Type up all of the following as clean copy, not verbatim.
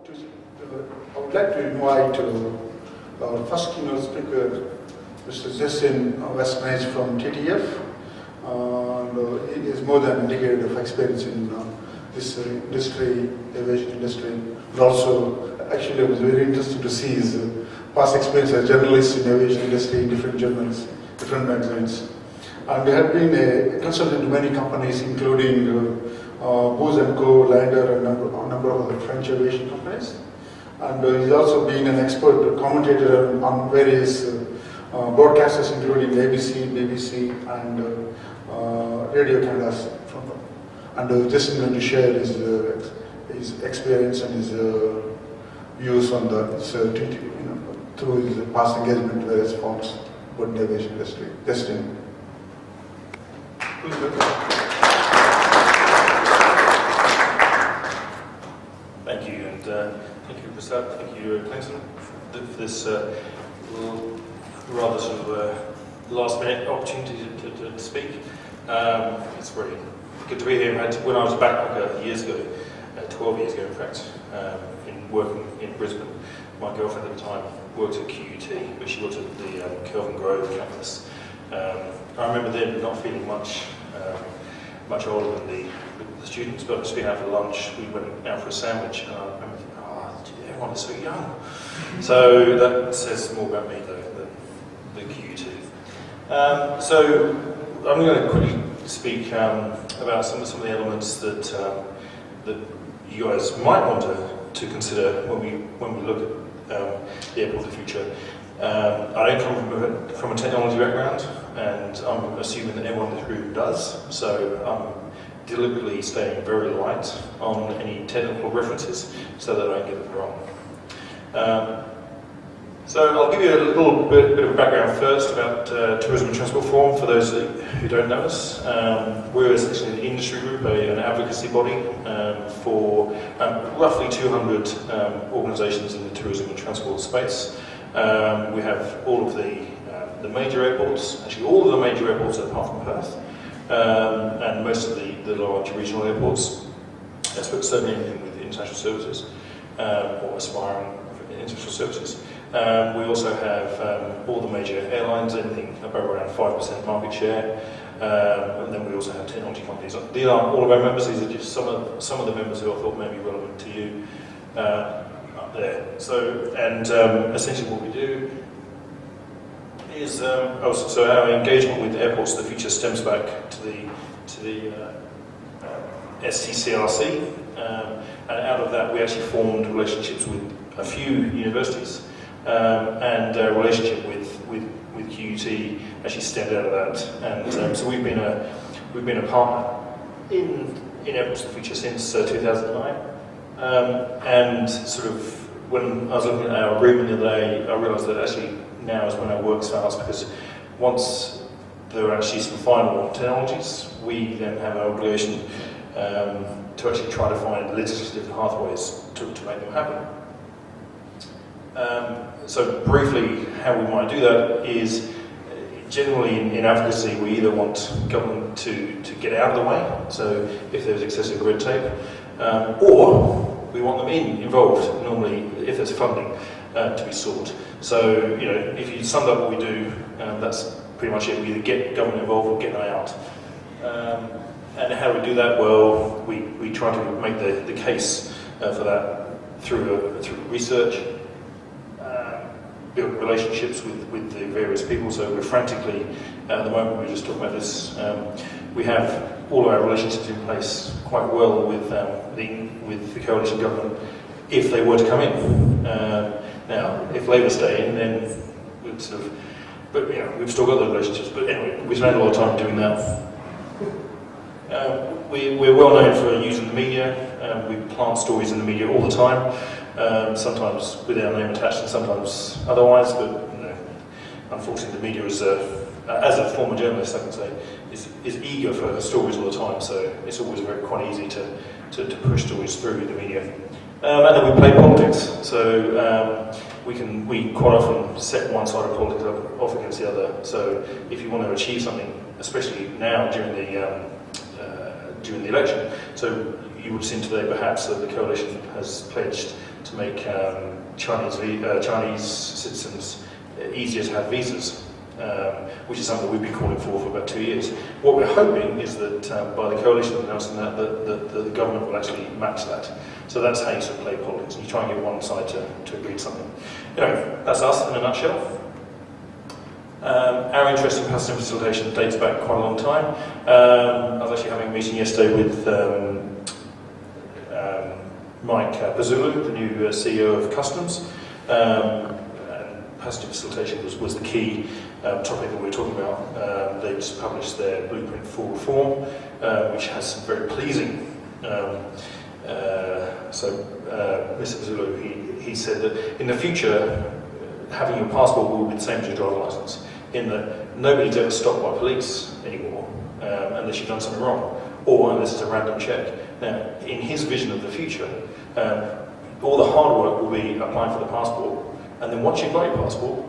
I would like to invite our first keynote speaker, Mr. Justin Wastnage from TTF. He has more than a decade of experience in this industry, aviation industry. But also, actually, it was very interesting to see his past experience as a journalist in aviation industry in different journals, different magazines. And he had been a consultant to many companies, including Bose & Co, Lander, and a number of other French aviation companies. And he's also been an expert commentator on various broadcasters, including ABC, BBC, and Radio Canada. And Justin is going to share his experience and his views on through his past engagement in various forms with the aviation industry. Justin. Thank you, and thank you, Prasad, thank you, Clinton, for this rather sort of last-minute opportunity to speak. It's very good to be here. When I was back years ago, 12 years ago in fact, in working in Brisbane, my girlfriend at the time worked at QUT, but she worked at the Kelvin Grove campus. I remember then not feeling much older than the students, but just being out for lunch, we went out for a sandwich, and I remember thinking, everyone is so young. So that says more about me than the QUT. So I'm going to quickly speak about some of the elements that you guys might want to consider when we look at the airport of the future. I don't come from a technology background, and I'm assuming that everyone in this group does, so I'm deliberately staying very light on any technical references so that I don't get it wrong. So I'll give you a little bit of a background first about Tourism and Transport Forum for those who don't know us. We're essentially an industry group, an advocacy body for roughly 200 organisations in the tourism and transport space. We have all of the major airports, actually all of the major airports apart from Perth, and most of the large regional airports, certainly anything with international services, or aspiring international services. We also have all the major airlines, anything above around 5% market share, and then we also have technology companies. These aren't all of our members, these are just some of the members who I thought may be relevant to you up there. So, and essentially what we do is, so our engagement with Airports of the Future stems back to the STCRC, and out of that we actually formed relationships with a few universities, and our relationship with QUT actually stemmed out of that, and so we've been a partner in Airports of the Future since 2009, and sort of when I was looking at our agreement the other day, I realised that actually now is when our work starts, because once there are actually some final technologies, we then have an obligation to actually try to find legislative pathways to make them happen. So briefly, how we might do that is, generally in advocacy, we either want government to get out of the way, so if there's excessive red tape, or we want them involved, normally if there's funding to be sought. So, if you summed up what we do, that's pretty much it. We either get government involved or get them out. And how do we do that? Well, we try to make the case for that through research, build relationships with the various people. So we're frantically, at the moment, we were just talking about this, we have all of our relationships in place quite well with the coalition government if they were to come in. Now, if Labour stay in, then we'd sort of, but we've still got those relationships, but anyway, we spend a lot of time doing that. We're well known for using the media. We plant stories in the media all the time, sometimes with our name attached and sometimes otherwise, but unfortunately the media is, as a former journalist I can say, is eager for stories all the time, so it's always quite easy to push stories through the media. And then we play politics, so we quite often set one side of politics off against the other. So if you want to achieve something, especially now during the election, so you would have seen today perhaps that the coalition has pledged to make Chinese citizens easier to have visas, which is something we've been calling for about 2 years. What we're hoping is that by the coalition announcing that, the government will actually match that. So that's how you sort of play politics. You try and get one side to agree to something. That's us in a nutshell. Our interest in passenger facilitation dates back quite a long time. I was actually having a meeting yesterday with Mike Pazulu, the new CEO of Customs. And passenger facilitation was the key topic that we were talking about. They just published their blueprint for reform, which has some very pleasing. Mr. Pazulu, he said that in the future, having your passport will be the same as your driver license, in that nobody's ever stopped by police anymore unless you've done something wrong, or unless it's a random check. Now, in his vision of the future, all the hard work will be applying for the passport, and then once you've got your passport,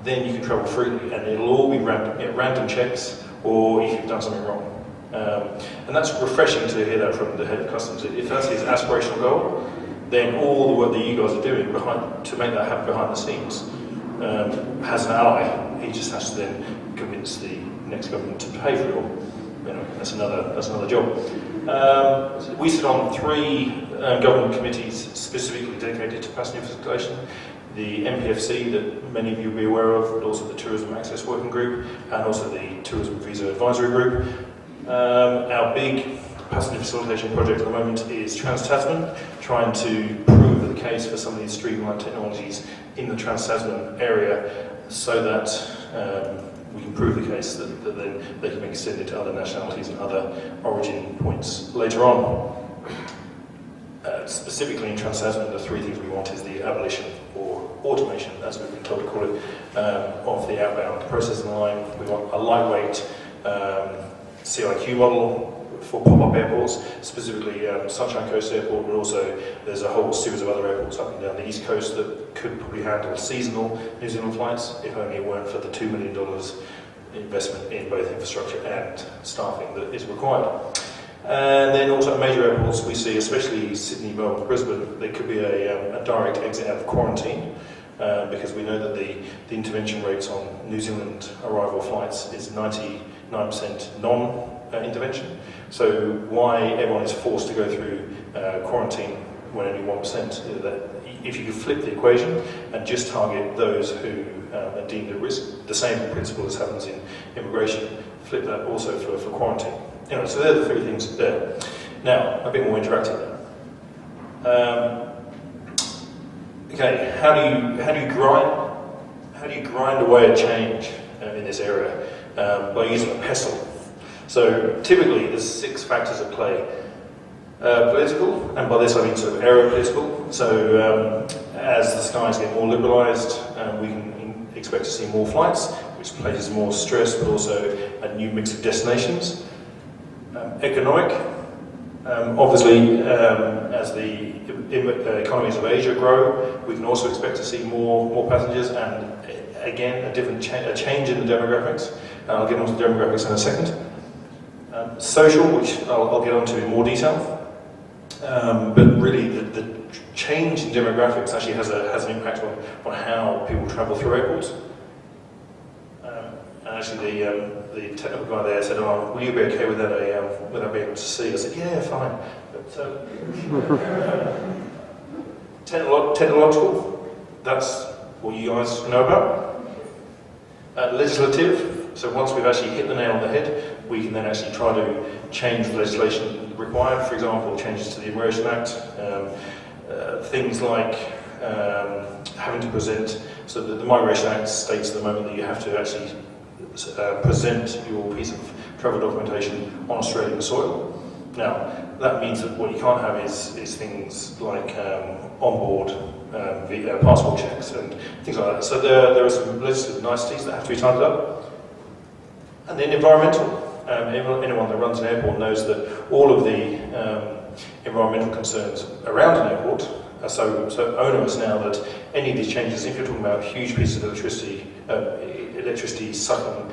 then you can travel freely, and it'll all be random checks, or if you've done something wrong. And that's refreshing to hear that from the head of customs. If that's his aspirational goal, then all the work that you guys are doing to make that happen behind the scenes has an ally. He just has to then convince the next government to pay for it all. That's another job. We sit on 3 government committees specifically dedicated to passenger facilitation. The MPFC, that many of you will be aware of, but also the Tourism Access Working Group, and also the Tourism Visa Advisory Group. Our big passenger facilitation project at the moment is Trans-Tasman, trying to prove the case for some of these streamlined technologies in the Trans-Tasman area, so that we can prove the case that then they can be extended to other nationalities and other origin points later on. Specifically in Trans-Tasman, the 3 things we want is the abolition, or automation, as we've been told to call it, of the outbound processing line. We want a lightweight CIQ model for pop-up airports, specifically Sunshine Coast Airport, but also there's a whole series of other airports up and down the east coast that could probably handle seasonal New Zealand flights, if only it weren't for the $2 million investment in both infrastructure and staffing that is required. And then also at major airports, we see, especially Sydney, Melbourne, Brisbane, there could be a direct exit out of quarantine, because we know that the intervention rates on New Zealand arrival flights is 99% non-intervention. So why everyone is forced to go through quarantine when only 1%? If you could flip the equation and just target those who are deemed at risk, the same principle as happens in immigration, flip that also for quarantine. So they're the 3 things there. Now, a bit more interactive then. Okay, how do you grind away at change in this area? By using a pestle. So typically there's 6 factors at play. Political, and by this I mean sort of aeropolitical. So as the skies get more liberalised, we can expect to see more flights, which places more stress, but also a new mix of destinations. Economic, obviously, as the economies of Asia grow, we can also expect to see more passengers, and again a change in the demographics. I'll get onto demographics in a second. Social, which I'll get onto in more detail, but really the change in demographics actually has an impact on how people travel through airports. And actually the technical guy there said, "Oh, will you be okay with that without being able to see?" I said, "Yeah, fine." But technological, that's what you guys know about. Legislative. So once we've actually hit the nail on the head, we can then actually try to change the legislation required. For example, changes to the Immigration Act, things like having to present. So the Migration Act states at the moment that you have to actually present your piece of travel documentation on Australian soil. Now, that means that what you can't have is things like onboard passport checks and things like that. So there are some legislative niceties that have to be tidied up. And then environmental. Anyone that runs an airport knows that all of the environmental concerns around an airport are so onerous now that any of these changes, if you're talking about huge pieces of electricity sucking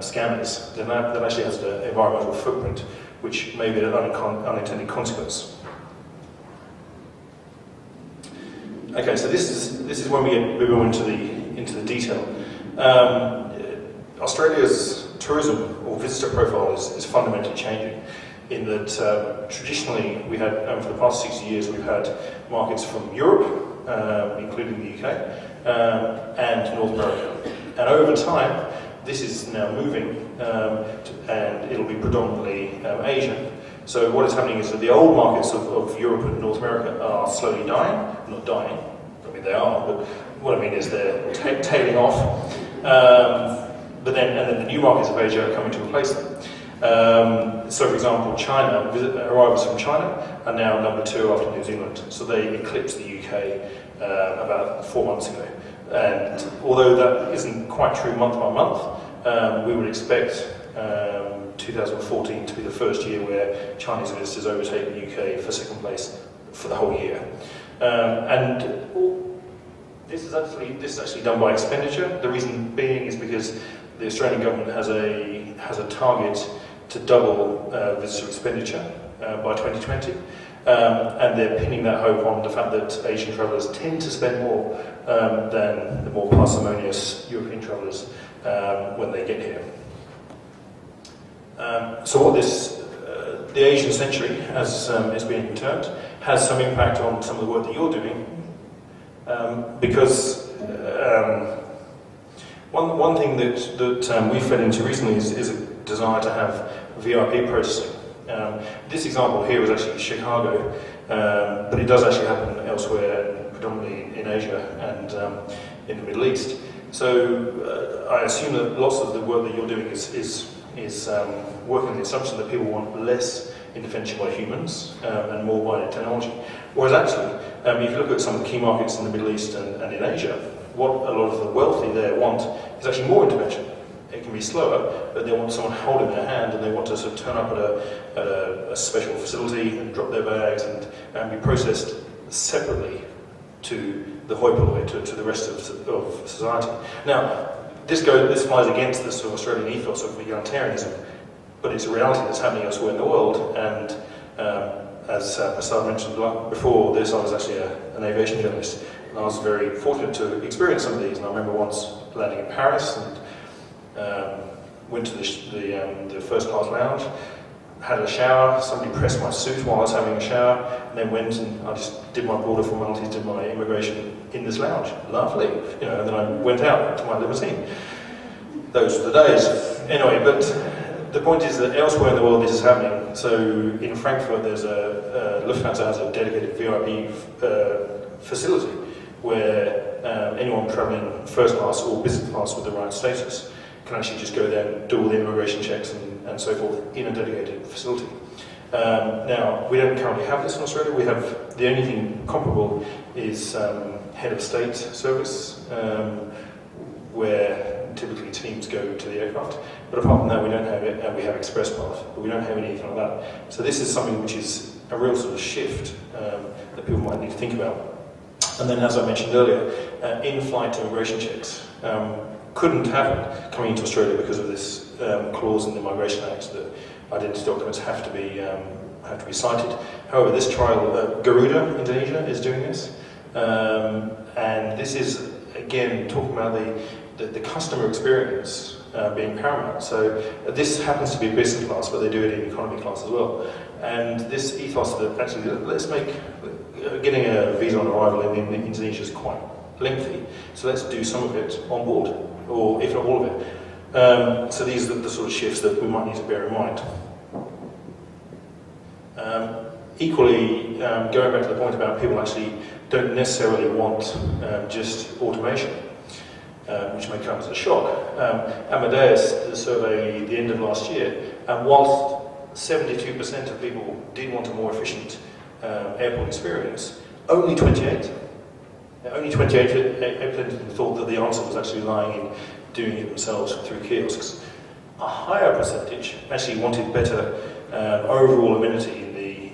scanners, then that actually has an environmental footprint, which may be an unintended consequence. Okay, so this is when we go into the detail. Australia's tourism or visitor profile is fundamentally changing. In that traditionally we had, for the past 60 years, we've had markets from Europe, including the UK, and North America. And over time, this is now moving, and it'll be predominantly Asian. So what is happening is that the old markets of Europe and North America are slowly dying. Not dying, I mean they are, but what I mean is they're tailing off. And then the new markets of Asia are coming to replace them. So for example, China, arrivals from China are now number 2 after New Zealand. So they eclipsed the UK about 4 months ago. And although that isn't quite true month by month, we would expect 2014 to be the first year where Chinese visitors overtake the UK for second place for the whole year. And this is actually done by expenditure. The reason being is because the Australian government has a target to double visitor expenditure by 2020. And they're pinning that hope on the fact that Asian travellers tend to spend more than the more parsimonious European travellers when they get here. So what the Asian century, as it's being termed, has some impact on some of the work that you're doing, because one thing that we fell into recently is a desire to have VIP processing. This example here was actually Chicago, but it does actually happen elsewhere, predominantly in Asia and in the Middle East. So I assume that lots of the work that you're doing is working on the assumption that people want less intervention by humans and more by technology. Whereas actually, if you look at some of the key markets in the Middle East and in Asia, what a lot of the wealthy there want is actually more intervention. It can be slower, but they want someone holding their hand, and they want to sort of turn up at a special facility and drop their bags and be processed separately to the hoi polloi, to the rest of society. Now, this flies against the sort of Australian ethos of egalitarianism, but it's a reality that's happening elsewhere in the world. And as Prasad mentioned before this, I was actually an aviation journalist, and I was very fortunate to experience some of these. And I remember once landing in Paris and went to the first class lounge, had a shower, somebody pressed my suit while I was having a shower, and then went and I just did my border formalities, did my immigration in this lounge. Lovely, you know, and then I went out to my limousine. Those were the days. Anyway, but the point is that elsewhere in the world this is happening. So in Frankfurt there's Lufthansa has a dedicated VIP facility where anyone travelling first class or business class with the right status can actually just go there and do all the immigration checks and so forth in a dedicated facility. Now, we don't currently have this in Australia. We have, the only thing comparable is head of state service, where typically teams go to the aircraft. But apart from that, we don't have it, and we have express pass, but we don't have anything like that. So this is something which is a real sort of shift that people might need to think about. And then, as I mentioned earlier, in-flight immigration checks couldn't happen coming into Australia because of this clause in the Migration Act that identity documents have to be cited. However, this trial, Garuda, Indonesia, is doing this, and this is again talking about the customer experience being paramount. So this happens to be business class, but they do it in economy class as well. And this ethos that actually let's make getting a visa on arrival in Indonesia is quite lengthy, so let's do some of it on board, or if not all of it. So these are the sort of shifts that we might need to bear in mind. Equally, going back to the point about people actually don't necessarily want just automation, which may come as a shock. Amadeus did a survey at the end of last year, and whilst 72% of people did want a more efficient airport experience, only 28% thought that the answer was actually lying in doing it themselves through kiosks. A higher percentage actually wanted better overall amenity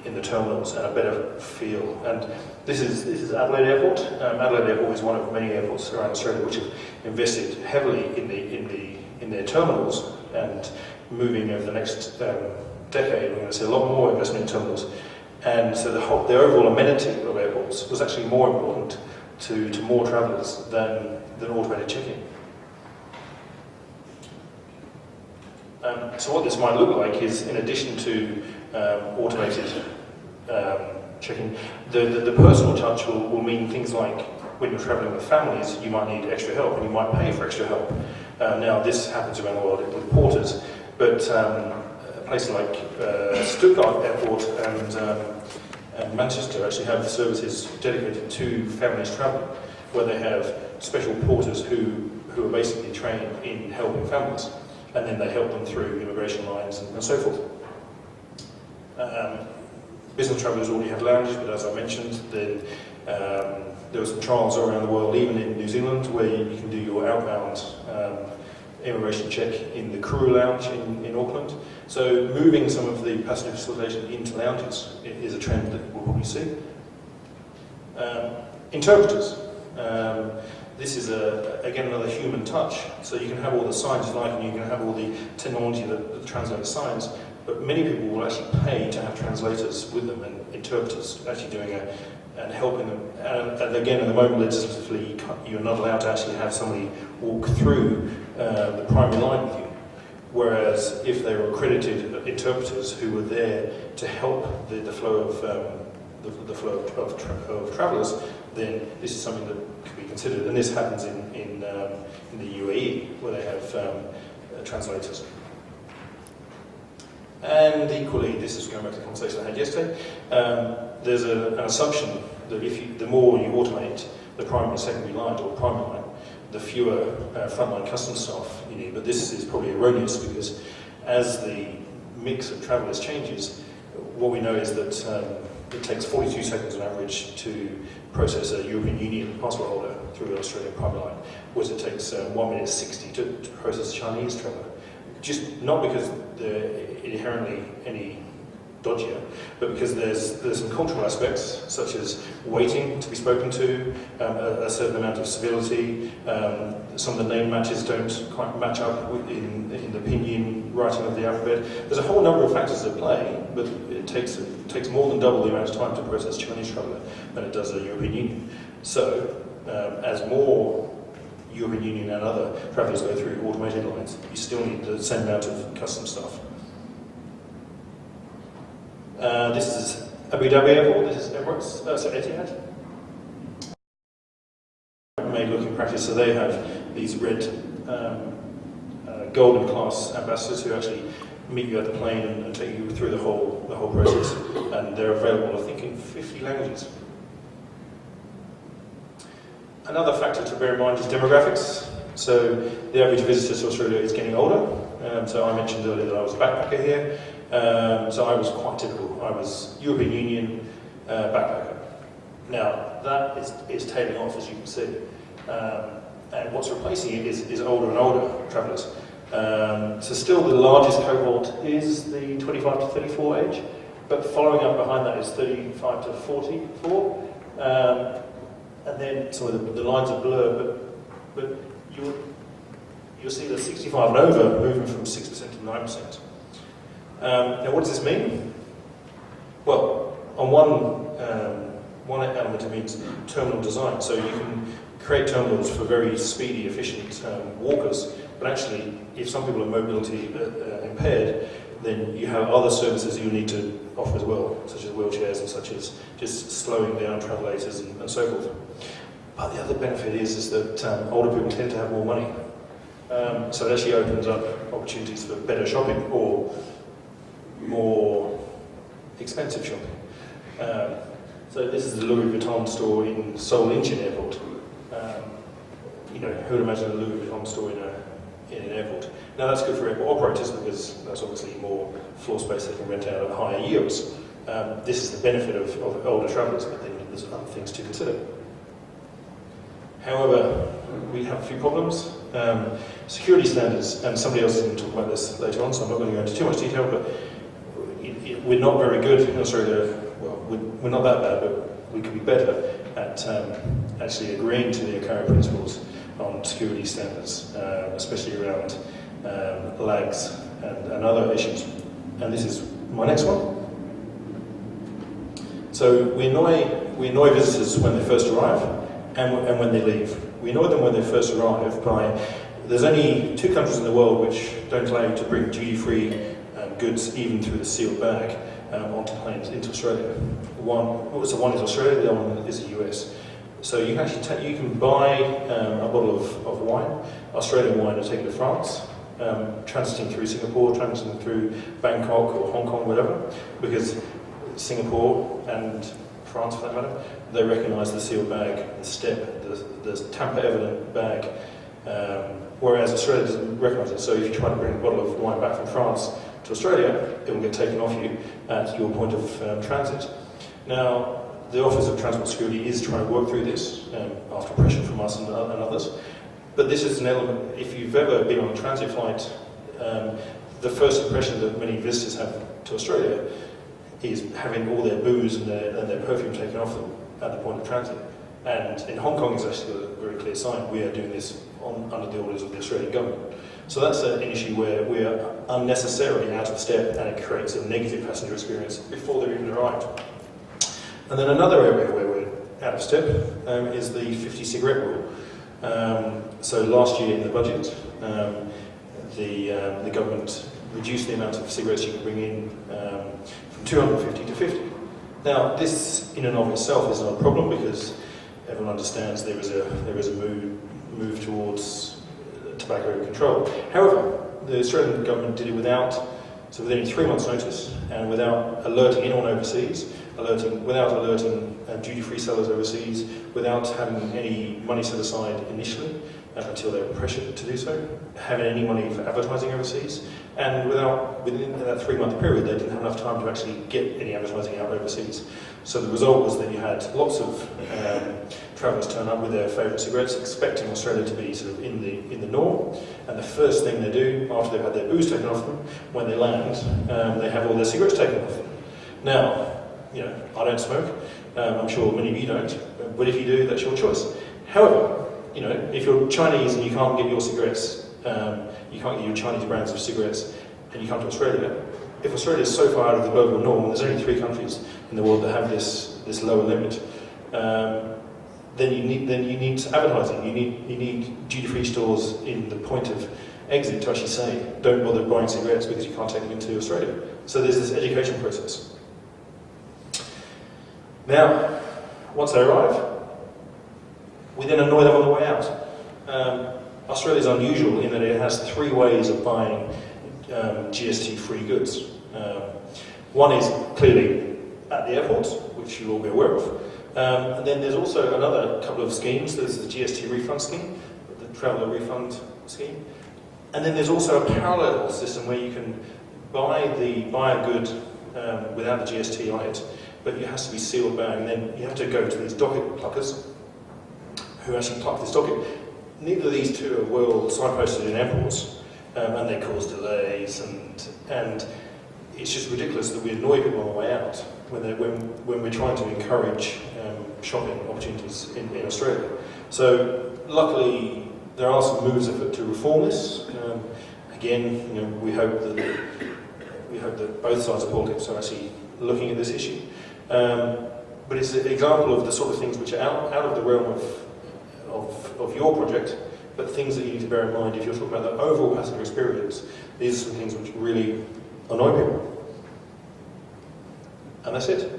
in the terminals and a better feel. And this is Adelaide Airport. Adelaide Airport is one of many airports around Australia which have invested heavily in their terminals, and moving over the next decade we're going to see a lot more investment in terminals. And so the overall amenity of airports was actually more important to more travellers than automated check-in. So what this might look like is, in addition to automated check-in, the personal touch will mean things like when you're travelling with families, you might need extra help and you might pay for extra help. Now this happens around the world with porters, but places like Stuttgart Airport and Manchester actually have services dedicated to families travelling, where they have special porters who are basically trained in helping families, and then they help them through immigration lines and so forth. Business travellers already have lounges, but as I mentioned, then there were some trials around the world, even in New Zealand, where you can do your outbound immigration check in the crew lounge in Auckland. So moving some of the passenger facilitation into lounges is a trend that we'll probably see. Interpreters. This is, again, another human touch. So you can have all the signs you like, and you can have all the technology that translates signs, but many people will actually pay to have translators with them and interpreters actually doing and helping them. And again, at the moment, legislatively, you're not allowed to actually have somebody walk through the primary line with you. Whereas if they were accredited interpreters who were there to help the flow of travellers, then this is something that could be considered. And this happens in the UAE, where they have translators. And equally, this is going back to the conversation I had yesterday, there's an assumption that the more you automate the primary and secondary lines, or primary line, the fewer frontline customs staff you need. But this is probably erroneous, because as the mix of travellers changes, what we know is that it takes 42 seconds on average to process a European Union passport holder through an Australian primary line, whereas it takes 1 minute 60 to process a Chinese traveller. Just not because they're inherently any dodgier, but because there's some cultural aspects, such as waiting to be spoken to, a certain amount of civility. Some of the name matches don't quite match up in the pinyin writing of the alphabet. There's a whole number of factors at play, but it takes more than double the amount of time to process Chinese traveller than it does a European Union. So, as more European Union and other travellers go through automated lines, you still need the same amount of customs staff. This is Abu Dhabi Airport, this is Emirates, Etihad. Made look in practice, so they have these red golden class ambassadors who actually meet you at the plane and take you through the whole process, and they're available, I think, in 50 languages. Another factor to bear in mind is demographics. So the average visitor to Australia is getting older. So I mentioned earlier that I was a backpacker here. So I was quite typical. I was European Union backpacker. Now that is tailing off, as you can see. And what's replacing it is older and older travellers. So still the largest cohort is the 25 to 34 age, but following up behind that is 35 to 44. And then some of the lines are blurred, but you'll see that 65 and over moving from 6% to 9%. Now, what does this mean? Well, on one element, it means terminal design. So you can create terminals for very speedy, efficient walkers, but actually, if some people are mobility impaired, then you have other services you need to offer as well, such as wheelchairs and such as just slowing down travellators and so forth. But the other benefit is that older people tend to have more money. So it actually opens up opportunities for better shopping or more expensive shopping. So this is the Louis Vuitton store in Seoul Incheon Airport. Who would imagine a Louis Vuitton store in an airport? Now that's good for airport operators because that's obviously more floor space they can rent out at higher yields. This is the benefit of older travellers, but then there's other things to consider. However, we have a few problems. Security standards, and somebody else is going to talk about this later on, so I'm not going to go into too much detail, but we're not very good in Australia. Well, we're not that bad, but we could be better at actually agreeing to the ICAO principles on security standards, especially around lags and other issues. And this is my next one. So we annoy visitors when they first arrive, and when they leave. We annoy them when they first arrive by, there's only 2 countries in the world which don't allow you to bring duty-free goods even through the sealed bag onto planes into Australia. One is Australia, the other one is the US. So you can actually you can buy a bottle of wine, Australian wine, and take it to France, transiting through Singapore, transiting through Bangkok or Hong Kong, whatever, because Singapore and France, for that matter, they recognise the sealed bag, the step, the tamper-evident bag, whereas Australia doesn't recognise it. So if you try to bring a bottle of wine back from France to Australia, it will get taken off you at your point of transit. Now, the Office of Transport Security is trying to work through this after pressure from us and others. But this is an element, if you've ever been on a transit flight, the first impression that many visitors have to Australia is having all their booze and their perfume taken off them at the point of transit. And in Hong Kong is actually a very clear sign. We are doing this under the orders of the Australian government. So that's an issue where we are unnecessarily out of step, and it creates a negative passenger experience before they've even arrived. And then another area where we're out of step is the 50 cigarette rule. So last year in the budget, the government reduced the amount of cigarettes you can bring in from 250 to 50. Now, this in and of itself is not a problem because everyone understands there is a move towards tobacco control. However, the Australian government did it without only 3 months' notice and without alerting anyone overseas, without alerting duty-free sellers overseas, without having any money set aside initially until they were pressured to do so, having any money for advertising overseas, and within that 3-month period they didn't have enough time to actually get any advertising out overseas. So the result was that you had lots of travellers turn up with their favourite cigarettes, expecting Australia to be sort of in the norm, and the first thing they do after they've had their booze taken off them, when they land, they have all their cigarettes taken off them. Now, I don't smoke. I'm sure many of you don't, but if you do, that's your choice. However, if you're Chinese and you can't get your cigarettes, you can't get your Chinese brands of cigarettes, and you come to Australia, if Australia is so far out of the global norm, there's only 3 countries in the world that have this lower limit, then you need advertising. You need duty-free stores in the point of exit to actually say, don't bother buying cigarettes because you can't take them into Australia. So there's this education process. Now, once they arrive, we then annoy them on the way out. Australia is unusual in that it has 3 ways of buying GST-free goods. One is clearly at the airports, which you'll all be aware of. And then there's also another couple of schemes. There's the GST refund scheme, the traveller refund scheme. And then there's also a parallel system where you can buy a good without the GST on it, but it has to be sealed bag, and then you have to go to these docket pluckers who actually pluck this docket. Neither of these two are well signposted in airports, and they cause delays, and it's just ridiculous that we annoy people on the way out when we're trying to encourage shopping opportunities in Australia. So luckily there are some moves afoot to reform this. Again, we hope that both sides of politics are actually looking at this issue. But it's an example of the sort of things which are out of the realm of your project, but things that you need to bear in mind if you're talking about the overall passenger experience. These are some things which really annoy people. And that's it.